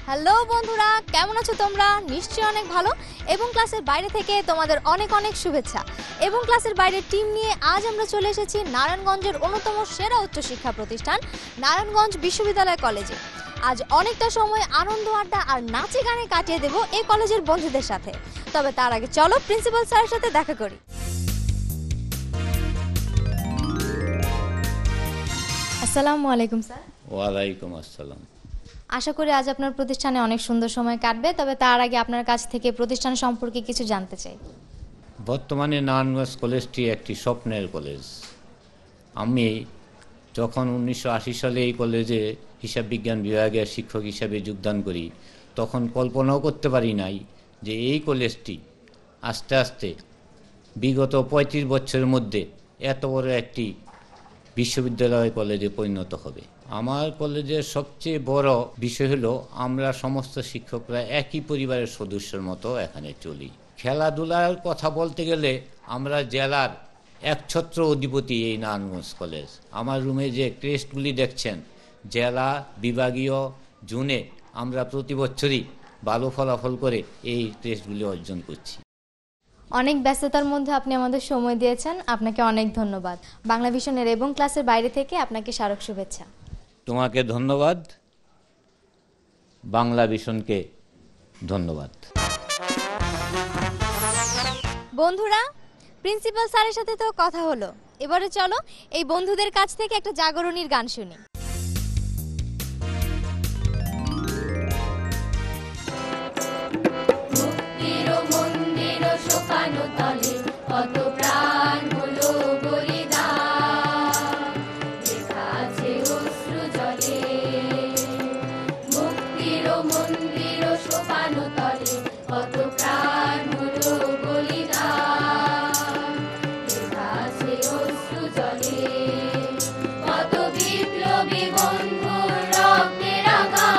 Hello বন্ধুরা, কেমন আছো তোমরা? নিশ্চয়ই অনেক ভালো। এবং ক্লাসের বাইরে থেকে তোমাদের অনেক অনেক শুভেচ্ছা। এবং ক্লাসের বাইরে টিম নিয়ে আজ আমরা চলে এসেছি নারায়ণগঞ্জের অন্যতম সেরা উচ্চশিক্ষা প্রতিষ্ঠান নারায়ণগঞ্জ বিশ্ববিদ্যালয় কলেজে। আজ অনেকটা সময় আনন্দ আড্ডা আর নাচে গানে কাটিয়ে দেব এই কলেজের বন্ধুদের সাথে। তবে তার আগে চলো প্রিন্সিপাল স্যারের সাথে দেখা করি। আসসালামু আলাইকুম স্যার। ওয়ালাইকুম আসসালাম। আশা করি আজ আপনার প্রতিষ্ঠানে অনেক সুন্দর সময় কাটবে। তবে তার আগে আপনার কাছ থেকে প্রতিষ্ঠান সম্পর্কে কিছু জানতে চাই। বর্তমানে নারায়ণগঞ্জ কলেজটি একটি স্বপ্নের কলেজ। আমি যখন 1980 সালে এই কলেজে হিসাব বিজ্ঞান বিভাগের শিক্ষক হিসাবে যোগদান করি, তখন কল্পনাও করতে পারি নাই যে এই কলেজটি আস্তে আস্তে বিগত 35 বছরের মধ্যে এত বড় একটি বিশ্ববিদ্যালয় কলেজে পরিণত হবে। আমার কলেজের সবচেয়ে বড় বিষয় হলো আমরা সমস্ত শিক্ষকরা একই পরিবারের সদস্যের মতো এখানে চলি। খেলাধুলার কথা বলতে গেলে আমরা জেলার একছত্র অধিপতি এই নারায়ণগঞ্জ কলেজ। আমার রুমে যে টেস্টগুলি দেখছেন, জেলা বিভাগীয় জুনে আমরা প্রতি বছরই ভালো ফলাফল করে এই টেস্টগুলি অর্জন করছি। অনেক ব্যস্ততার মধ্যে আপনি আমাদের সময় দিয়েছেন, আপনাকে অনেক ধন্যবাদ। বাংলা ভিশনের এবং ক্লাসের বাইরে থেকে আপনাকে স্মারক শুভেচ্ছা। তোমাকে ধন্যবাদ, বাংলা ভিশনকে ধন্যবাদ। বন্ধুরা, প্রিন্সিপাল স্যারের সাথে তো কথা হলো, এবারে চলো এই বন্ধুদের কাছ থেকে একটা জাগরণীর গান শুনি। কত প্রাণ হলো বলিদান, লেখা আছে অশ্রু জলে। মুক্তির মন্দির সোপানো তলে কত প্রাণ হলো বলিদান, লেখা আছে অশ্রু জলে। কত বিপ্লবী বন্ধুর রক্তে রাঙা,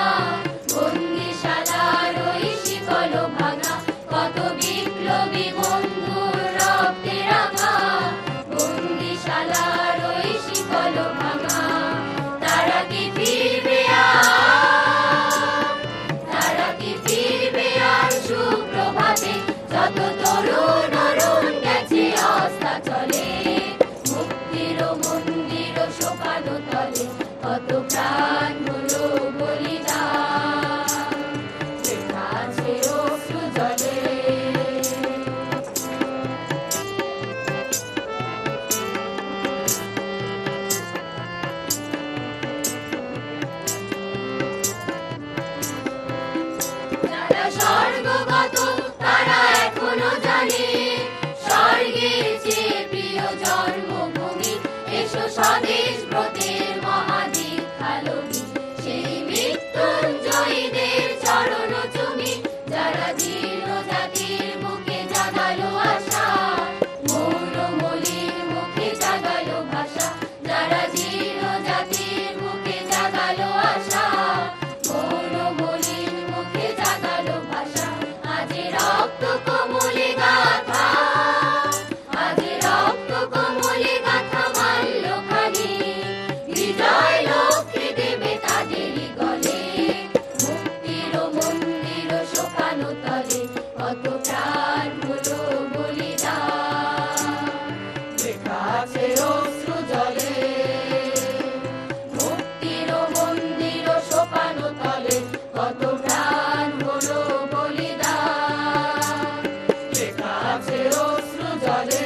বন্দিশালার ওই শিকল ভাঙা। কত বিপ্লবী বন্ধুর রক্তে রাঙা, বন্দিশালার ওই শিকল ভাঙা। তারা কি ফিরবে আর, তারা কি ফিরবে আর সুপ্রভাতে? যত তরুণ অরুণ গেছে আস্থা চলে, মুক্তির মন্দির সোপানো তলে কত প্রাণ হলো বলিদান, লেখা আছে অশ্রু জলে। যারা স্বর্গগত তারা এখনো জানে, স্বর্গের চেয়ে প্রিয় জন্মভূমি। এসো স্বদেশ ব্রতের মহাদীক্ষালনী, সেই মৃত্যুঞ্জয়ীদের চরণ চুমি। যারা জীর্ণ জাতির বুকে জাগালো আশা, মৌন মলির মুখে জাগালো ভাষা। যারা জীর্ণ জাতির বুকে জাগালো আশা, মৌন মলির মুখে জাগালো ভাষা। আজ রক্ত কোমলে গাথা, আজ রক্ত কোমলে গাথা মাল্য খানি। বিজয় লক্ষ্মী দেবে তাদেরই গলে, মুক্তির মন্দির সোপানো তলে কত প্রাণ হলো বলিদান, লেখা আছে অশ্রু জলে। মুক্তির মন্দির সোপানো তলে কত প্রাণ হলো বলিদান, লেখা আছে অশ্রু জলে।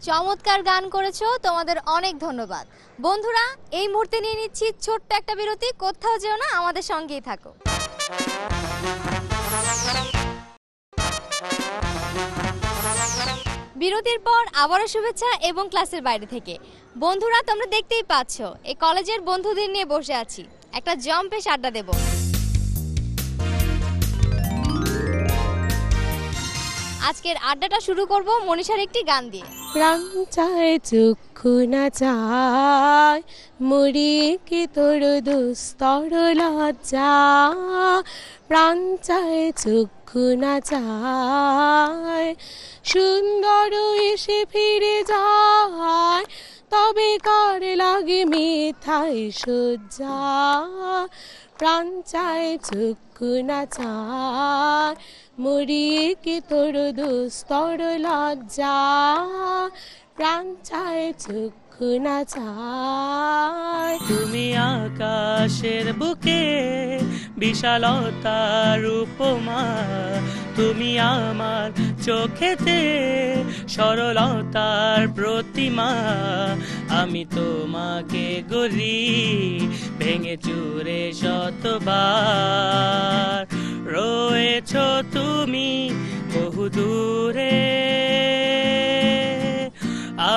চমৎকার গান করেছো, তোমাদের অনেক ধন্যবাদ। বন্ধুরা, এই মুহূর্তে নিয়ে নিচ্ছি ছোট্ট একটা বিরতি। কোথাও যেও না, আমাদের সঙ্গেই থাকো। বিরতির পর আবারও শুভেচ্ছা এবং ক্লাসের বাইরে থেকে। বন্ধুরা, তোমরা দেখতেই পাচ্ছ এই কলেজের বন্ধুদের নিয়ে বসে আছি, একটা জম্পেশ আড্ডা দেব। আজকের আড্ডাটা শুরু করব মনীষার একটি গান দিয়ে। প্রাণ চায় চক্ষু না চায়, মরিয়ে কি তোর দুস্তর লজ্জা। প্রাণ চায় চক্ষু না চায়, সুন্দর এসে ফিরে যায়, তবে কার লাগে মেয়ে বৃথায় সজ্জা প্রাণ চায় চক্ষু না চায় মরিয়ে কি তোর দুস্তর লজ্জা প্রাণ চায় চক্ষু না চায়। তুমি আকাশের বুকে বিশালতার উপমা, তুমি আমার চোখেতে সরলতার প্রতিমা। আমি তোমাকে গড়ি ভেঙে চুরে শতবার, রয়েছ তুমি বহু দূরে,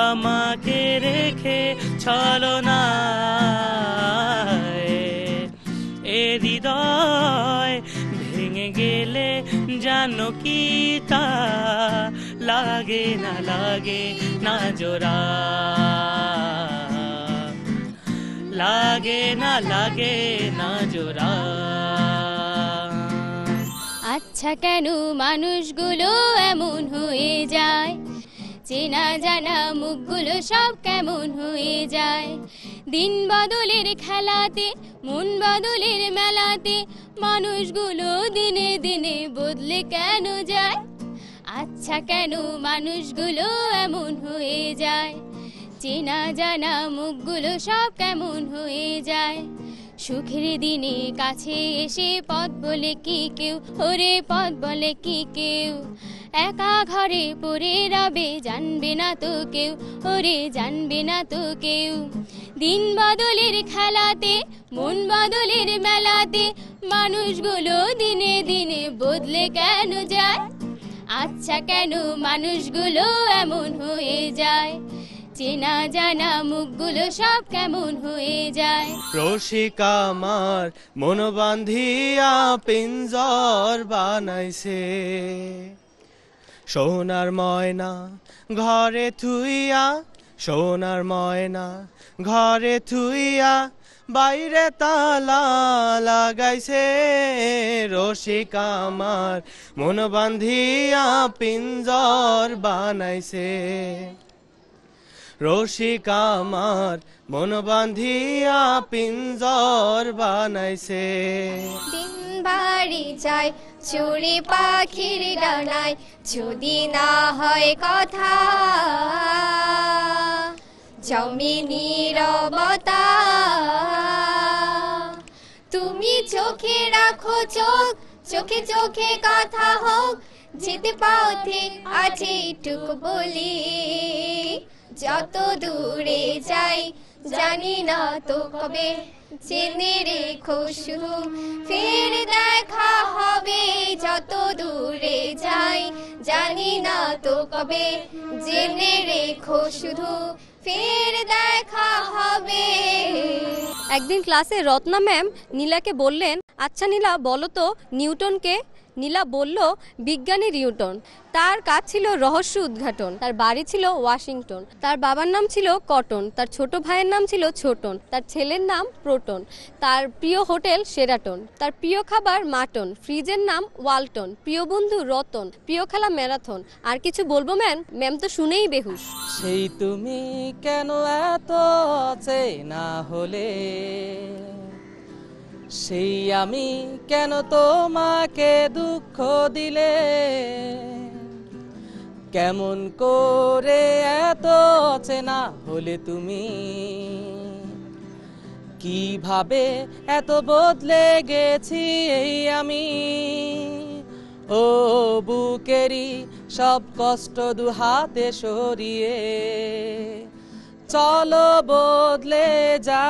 আমাকে রেখে ছলনায় এ হৃদয় ভেঙে গেলে জানো কি তা লাগে না জোড়া, লাগে না জোড়া। আচ্ছা কেন মানুষগুলো এমন হয়ে যায়, চেনা জানা মুখগুলো সব কেমন হয়ে যায়। দিন বদলের খেলাতে মন বদলের মেলাতে মানুষগুলো দিনে দিনে বদলে কেন যায়। আচ্ছা কেন মানুষগুলো এমন হয়ে যায়, চেনা জানা মুখগুলো সব কেমন হয়ে যায়। সুখের দিনে কাছে এসে পথ বলে কি কেউ, ওরে পথ বলে কি কেউ, একা ঘরে পড়ে রবে জানবে না তো কেউ, ওরে জানবে না তো কেউ। দিন বদলের খেলাতে মন বদলের মেলাতে মানুষগুলো দিনে দিনে বদলে কেন যায়। আচ্ছা কেন মানুষগুলো এমন হয়ে যায়, চেনা জানা মুখগুলো সব কেমন হয়ে যায়। রসিক আমার মন বান্ধিয়া পিঞ্জর বানাইছে, সোনার ময়না ঘরে থুইয়া, সোনার ময়না ঘরে থুইয়া বাইরে তালা লাগাইছে। রসিক আমার মন বান্ধিয়া পিঞ্জর বানাইছে, রসিক আমার মন বান্ধিয়া পিঞ্জর বানাইছে। দিন বাড়ি যায় চড়ে পাখির ডানায়, যদি না হয় কথা জমি নীরবতা। তুমি চোখে রাখো চোখ, চোখে চোখে কথা হোক, যেতে পথে আছে টুক বলি। যত দূরে যাই জানি না তো কবে, জেনে রেখো শুধু ফের দেখা হবে। যত দূরে যাই জানি না তো কবে, জেনে রেখো শুধু ফের দেখা হবে। একদিন ক্লাসে রত্না ম্যাম নীলাকে বললেন, আচ্ছা নীলা বলো তো নিউটনকে। নীলা বলল, বিজ্ঞানী নিউটন। তার কাজ ছিল রহস্য উদ্ঘাটন। তার বাড়ি ছিল ওয়াশিংটন। তার বাবার নাম ছিল কটন। তার ছোট ভাইয়ের নাম ছিল ছোটন। তার ছেলের নাম প্রোটন। তার প্রিয় হোটেল শেরাটন। তার প্রিয় খাবার মাটন। ফ্রিজের নাম ওয়ালটন। প্রিয় বন্ধু রতন। প্রিয় খেলা ম্যারাথন। আর কিছু বলবো ম্যাম? ম্যাম তো শুনেই বেহুশ। সেই তুমি কেন এত চেনা হলে, সেই আমি কেন তোমাকে দুঃখ দিলে, কেমন করে এত চেনা হলে তুমি, কিভাবে এত বদলে গেছি এই আমি। ও বুকেরই সব কষ্ট দু হাতে সরিয়ে চলো বদলে যা।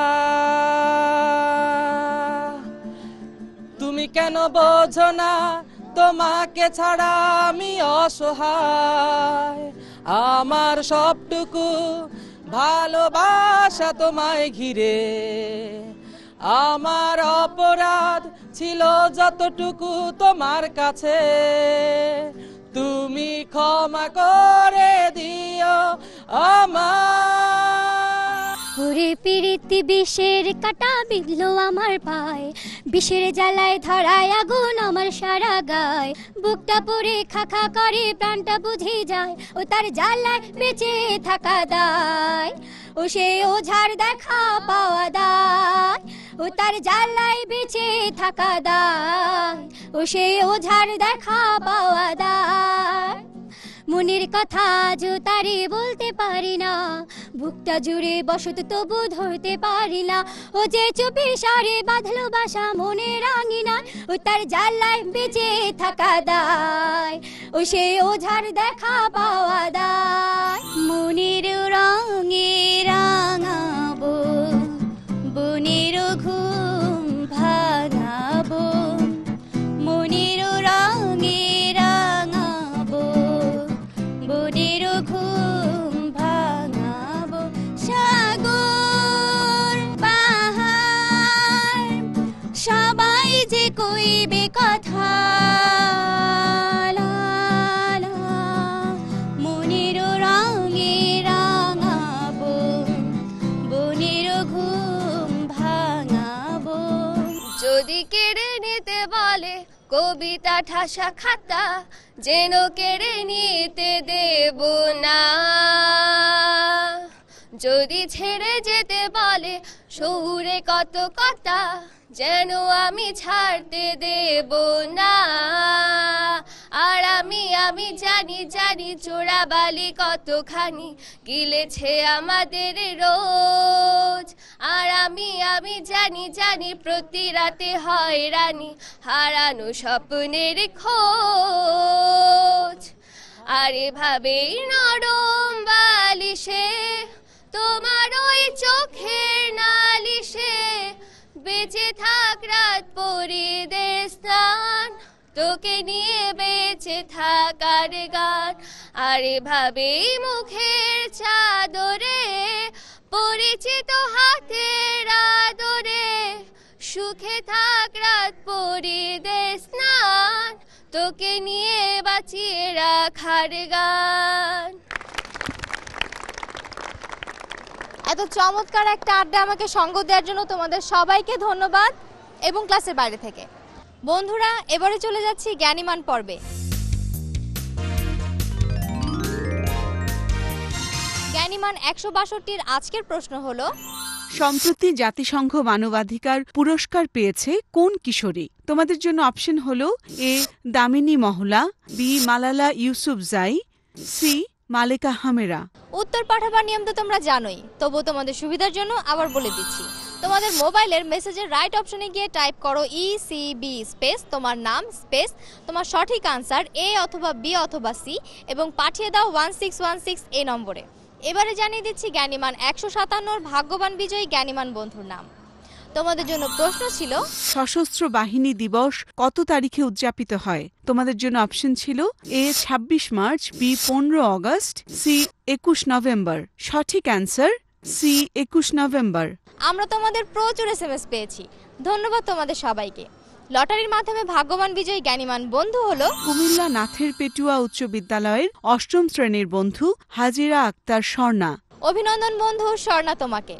তুমি কেন বোঝো না তোমাকে ছাড়া আমি অসহায়, আমার সবটুকু ভালোবাসা তোমায় ঘিরে। আমার অপরাধ ছিল যতটুকু তোমার কাছে, তুমি ক্ষমা করে দিও আমার। ওরে পিরিতি বিষের কাটা বিঁধলো আমার পায়, বিষের জ্বালায় ধরায় আগুন আমার সারা গায়। বুকটা পড়ে খাখা করে প্রাণটা বুঝে যায়, ও তার জ্বালায় বেঁচে থাকা দায়। ও সে ওঝার দেখা পাওয়া বেঁচে থাকা দায়, ও সে ওঝার দেখা পাওয়া দায়। মনের কথা আজ তারে বলতে পারি না, বুকটা জুড়ে বসত তবু ধরতে পারি না। ও যে চুপি সারে বাঁধলো বাসা মনের আঙিনায়, ও তার জ্বালায় বেঁচে থাকা দায়, ও সে ওঝার দেখা পাওয়া দায়। মনের রঙে রাঙাবো বনের ঘুম ভাঙাবো, মনের রঙে রাঙাবো বনের ঘুম ভাঙাবো। সাগর পাহাড় সবাই যে কইবে কথা, মনের রঙে রাঙাবো বনের ঘুম ভাঙাবো। যদি কেড়ে নিতে বলে কবিতা ঠাসা খাতা, যেন কেড়ে নিতে দেব না। যদি ছেড়ে যেতে বলে শহুরে কত কথা, যেন আমি ছাড়তে দেব না। আর আমি জানি চোরাবালি কতখানি গিলেছে আমাদের রোজ। আর আমি জানি প্রতি রাতে হয়রানি, হারানো স্বপ্নের খোঁজ। আর এভাবেই নরম বালিশে তোমার ওই চোখের নালিশে বেঁচে থাক রাত পরিদের স্থান, তোকে নিয়ে বেঁচে থাকার গান। আর এভাবেই মুখের চাদরে পরিচিত হাতের আদরে সুখে থাক রাত পরিদের স্নান, তোকে নিয়ে বাঁচিয়ে রাখার গান। এত চমৎকার একটা আড্ডা আমাকে সঙ্গ দেওয়ার জন্য তোমাদের সবাইকে ধন্যবাদ এবং ক্লাসের বাইরে থেকে। বন্ধুরা, এবারে চলে যাচ্ছি জ্ঞানীমান পর্বে। জ্ঞানীমান ১৬২-র আজকের প্রশ্ন হলো, সম্প্রতি জাতিসংঘ মানবাধিকার পুরস্কার পেয়েছে কোন কিশোরী? তোমাদের জন্য অপশন হলো এ দামিনী মহলা, বি মালালা ইউসুফজাই, সি মালেকা হামেরা। উত্তর পাঠাবার নিয়ম তো তোমরা জানোই, তবু তোমাদের সুবিধার জন্য আবার বলে দিচ্ছি। তোমাদের মোবাইলের মেসেজের রাইট অপশনে গিয়ে টাইপ করো ECB স্পেস তোমার নাম স্পেস তোমার সঠিক আনসার A অথবা B অথবা C এবং পাঠিয়ে দাও 1616 এই নম্বরে। এবারে জানিয়ে দিচ্ছি জ্ঞানীমান ১৫৭-র ভাগ্যবান বিজয়ী জ্ঞানীমান বন্ধুর নাম। তোমাদের জন্য প্রশ্ন ছিল, সশস্ত্র বাহিনী দিবস কত তারিখে উদযাপিত হয়? তোমাদের জন্য অপশন ছিল A ২৬ March, B ১৫ August, C ২১ November. সঠিক অ্যান্সার সি ২১ নভেম্বর। আমরা তোমাদের প্রচুর SMS পেয়েছি, ধন্যবাদ তোমাদের সবাইকে। লটারির মাধ্যমে ভাগ্যবান বিজয়ী জ্ঞানীমান বন্ধু হলো কুমিল্লা নাথের পেটুয়া উচ্চ বিদ্যালয়ের ৮ম শ্রেণীর বন্ধু হাজিরা আক্তার স্বর্ণা। অভিনন্দন বন্ধু স্বর্ণা তোমাকে।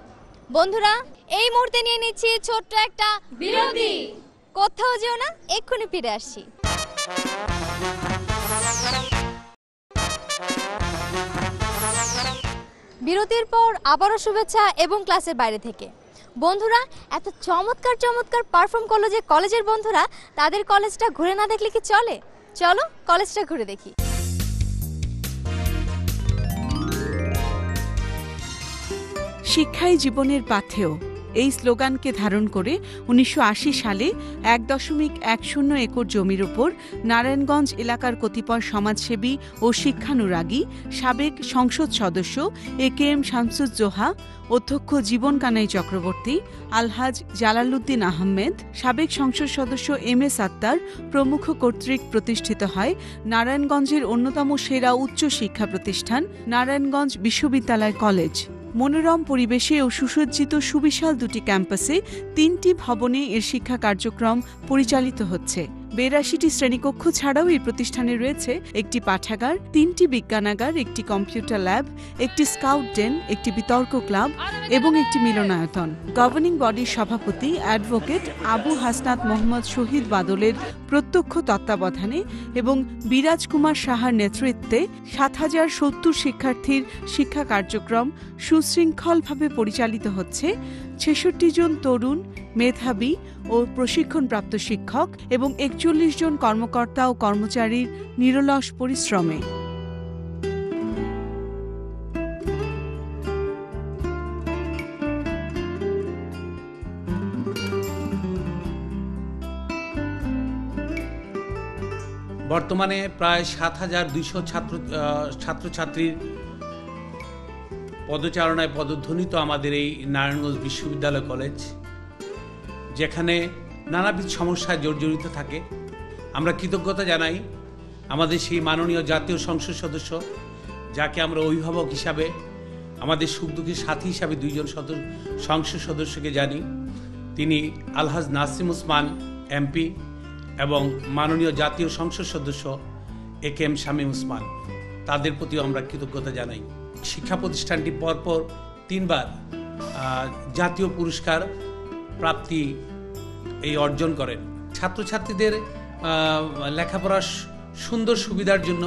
বন্ধুরা, এই মুহূর্তে নিয়ে নিচ্ছি ছোট্ট একটা বিরতি। কোথাও যেও না, এক্ষুনি ফিরে আসছি। বিরতির পর আবারও শুভেচ্ছা এবং ক্লাসের বাইরে থেকে। বন্ধুরা, এত চমৎকার চমৎকার পারফর্ম করলো যে কলেজের বন্ধুরা, তাদের কলেজটা ঘুরে না দেখলে কি চলে? চলো কলেজটা ঘুরে দেখি। শিক্ষাই জীবনের পাথেয়, এই স্লোগানকে ধারণ করে ১৯৮০ সালে ১.১০ একর জমির ওপর নারায়ণগঞ্জ এলাকার কতিপয় সমাজসেবী ও শিক্ষানুরাগী সাবেক সংসদ সদস্য AKM শামসুজ্জোহা, অধ্যক্ষ জীবন কানাই চক্রবর্তী, আলহাজ জালালউদ্দিন আহমেদ, সাবেক সংসদ সদস্য MS আত্তার প্রমুখ কর্তৃক প্রতিষ্ঠিত হয় নারায়ণগঞ্জের অন্যতম সেরা উচ্চ শিক্ষা প্রতিষ্ঠান নারায়ণগঞ্জ বিশ্ববিদ্যালয় কলেজ। মনোরম পরিবেশে ও সুসজ্জিত সুবিশাল দুটি ক্যাম্পাসে ৩টি ভবনে এর শিক্ষা কার্যক্রম পরিচালিত হচ্ছে। 82টি শ্রেণীকক্ষ ছাড়াও এই প্রতিষ্ঠানে রয়েছে একটি পাঠাগার, 3টি বিজ্ঞানাগার, একটি কম্পিউটার ল্যাব, একটি স্কাউট ডেন, একটি বিতর্ক ক্লাব এবং একটি মিলনায়তন। গভর্নিং বডির সভাপতি অ্যাডভোকেট আবু হাসনাত মোহাম্মদ শহীদ বাদলের প্রত্যক্ষ তত্ত্বাবধানে এবং বিরাজ কুমার সাহার নেতৃত্বে 7070 শিক্ষার্থীর শিক্ষা কার্যক্রম সুশৃঙ্খলভাবে পরিচালিত হচ্ছে 66 জন তরুণ, মেধাবী ও প্রশিক্ষণপ্রাপ্ত শিক্ষক এবং 41 জন কর্মকর্তা ও কর্মচারীর নিরলস পরিশ্রমে। বর্তমানে প্রায় 7200 ছাত্রছাত্রীর পদচারণায় পদধ্বনিত আমাদের এই নারায়ণগঞ্জ বিশ্ববিদ্যালয় কলেজ, যেখানে নানাবিধ সমস্যায় জর্জরিত থাকে। আমরা কৃতজ্ঞতা জানাই আমাদের সেই মাননীয় জাতীয় সংসদ সদস্য, যাকে আমরা অভিভাবক হিসাবে, আমাদের সুখ দুঃখের সাথী হিসাবে 2 জন সংসদ সদস্যকে জানি। তিনি আলহাজ নাসিম উসমান এমপি এবং মাননীয় জাতীয় সংসদ সদস্য AKM শামীম উসমান, তাদের প্রতিও আমরা কৃতজ্ঞতা জানাই। শিক্ষা প্রতিষ্ঠানটি পরপর 3 বার জাতীয় পুরস্কার প্রাপ্তি এই অর্জন করেন। ছাত্রছাত্রীদের লেখাপড়ার সুন্দর সুবিধার জন্য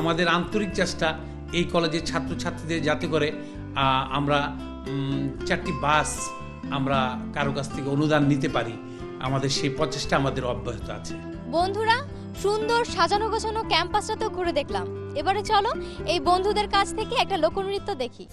আমাদের আন্তরিক চেষ্টা এই কলেজের ছাত্রছাত্রীদের যাতে করে আমরা 4টি বাস আমরা কারো কাছ থেকে অনুদান নিতে পারি, আমাদের সেই প্রচেষ্টা আমাদের অব্যাহত আছে। বন্ধুরা, সুন্দর সাজানো গোছানো ক্যাম্পাসটা তো ঘুরে দেখলাম, এবারে চলো এই বন্ধুদের কাছ থেকে একটা লোকনৃত্য দেখি।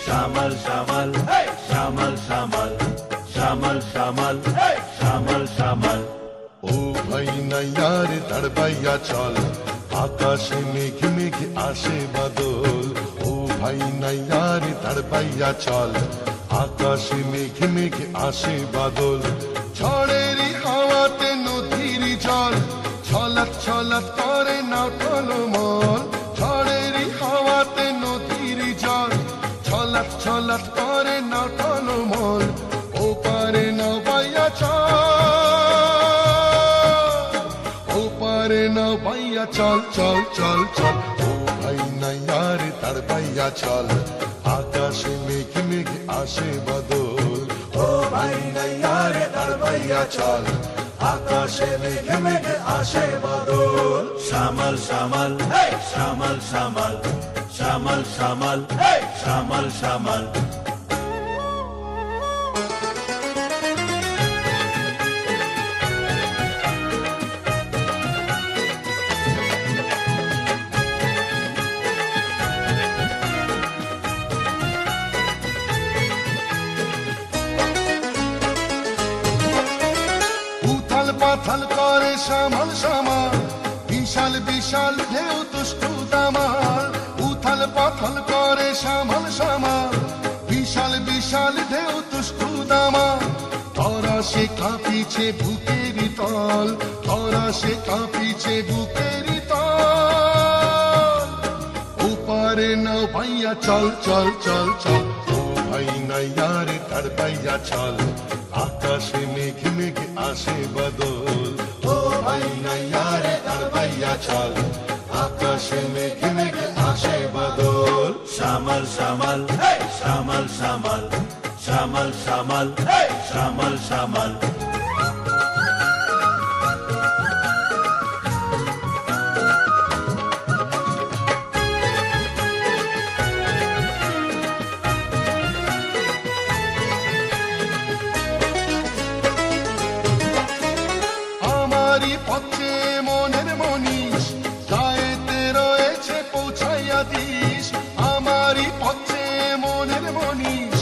Shamal, shamal, shamal, shamal, shamal, shamal, shamal, shamal. ও ভাই না यार तड़पाइया चल आकाशे मेघ मेघ आशे बादल। ও ভাই না यार तड़पाइया चल आकाशे मेघ मेघ आशे बादल। ঝড়েরই হাওয়াতে নদীর জল ছলাৎ ছলাৎ করে নাও টলমল। ঝড়েরই হাওয়াতে নদীর জল ছলাৎ ছলাৎ করে নাও টলমল। ও পারে নাও বাইয়া চল, ও পারে নাও বাইয়া চল চল চল চল। ও ভাই না यार तड़पाइया चल आकाशे मेघ मेघ आशे बादल। ও ভাই না यार तड़पाइया चल आकाशे मेघ मेघ आशे बादल। Shamal, shamal, shamal, shamal, shamal, shamal, shamal, shamal. উথাল পাথাল করে সামাল সামাল বিশাল বিশাল ঢেউ দুষ্টু দামাল। উথাল পাথাল করে সামাল সামাল বিশাল বিশাল ঢেউ দুষ্টু দামাল। তোরা সে কাঁপিছে বুকেরই তল, তোরা সে কাঁপিছে বুকেরই তল। ওপারে নাও ভাইয়া চল চল চল চল। ও ভাই না यार तड़पाइया चल आकाशे मेघ मेघ आशे बादल। ও ভাই না यार तड़पाइया चल आकाशे मेघ मेघ आशे बादल। Shamal, shamal, shamal, shamal, shamal, shamal, shamal, shamal. আমারি পথে মনের মনীষ গায়েতে রয়েছে পৌঁছাইয়া দিস। আমারি পথে মনের মনীষ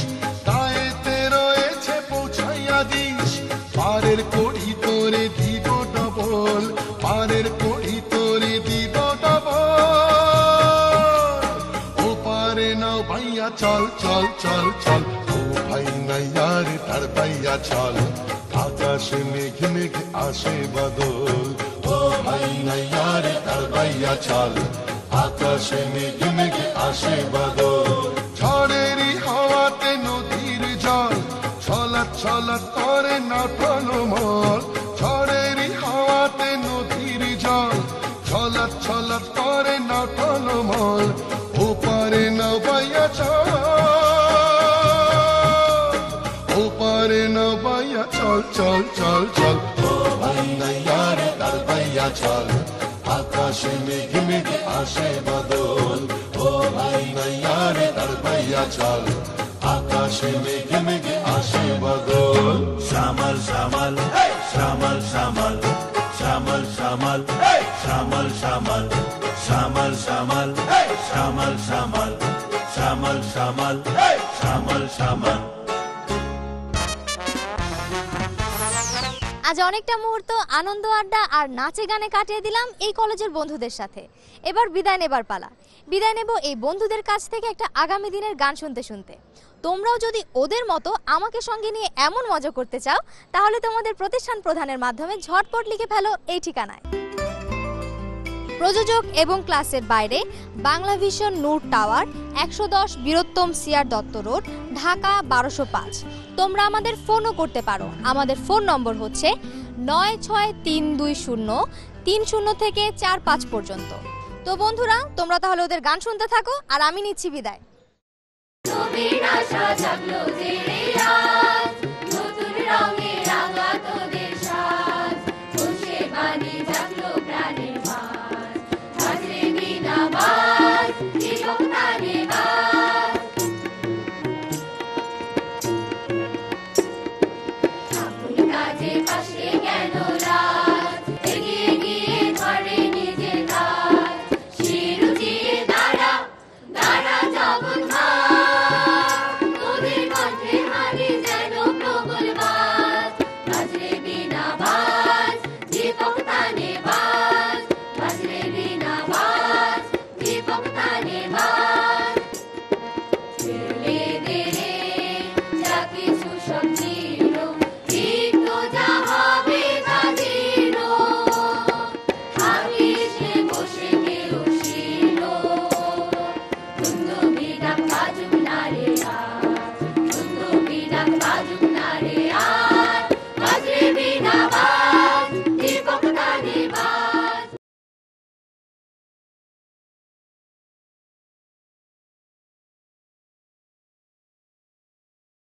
গায়েতে রয়েছে পৌঁছাইয়া দিস। পারের কড়ি তোরে দিব ডবল, পারের কড়ি তোরে দিব ডবল। ও পারে চল চল চল ও ভাই নাইয়া রে তার ভাইয়া চল আকাশে মেঘ মেঘ আসে বাদল ও ভাই নাইয়া রে তার ভাইয়া চল আকাশে মেঘ মেঘ আসে বাদল ঝড়েরই হাওয়াতে নদীর জল ছলাৎ ছলাৎ করে না টলমল ঝড়েরই হাওয়াতে নদীর জল ছলাৎ ছলাৎ করে না টলমল ওপারে না বাইয়া চল ওপারে না বাইয়া চল চল চল চল ও ভাই নাইয়া রে তার বাইয়া চল আকাশে মেঘ মেঘ আসে বাদল ও ভাই নাইয়া রে তার বাইয়া চল আকাশে মেঘ মেঘ আসে বাদল শ্যামল শ্যামল শ্যামল শ্যামল শ্যামল শ্যামল শ্যামল শ্যামল শ্যামল শ্যামল শ্যামল শ্যামল শ্যামল শ্যামল শ্যামল শ্যামল। আজ অনেকটা মুহূর্ত আনন্দ আড্ডা আর নাচে গানে কাটিয়ে দিলাম এই কলেজের বন্ধুদের সাথে। এবার বিদায় নেবার পালা। বিদায় নেব এই বন্ধুদের কাছ থেকে একটা আগামী দিনের গান শুনতে শুনতে। তোমরাও যদি ওদের মতো আমাকে সঙ্গে নিয়ে এমন মজা করতে চাও তাহলে তোমাদের প্রতিষ্ঠান প্রধানের মাধ্যমে ঝটপট লিখে ফেলো এই ঠিকানায়। প্রযোজক এবং ক্লাসের বাইরে Bangla Vision Noor tower 110 Birottam CR Dutta road Dhaka 1205। তোমরা আমাদের ফোনও করতে পারো। আমাদের ফোন নম্বর হচ্ছে 963203 থেকে 45 পর্যন্ত। তো বন্ধুরা তোমরা তাহলে ওদের গান শুনতে থাকো আর আমি নিচ্ছি বিদায়।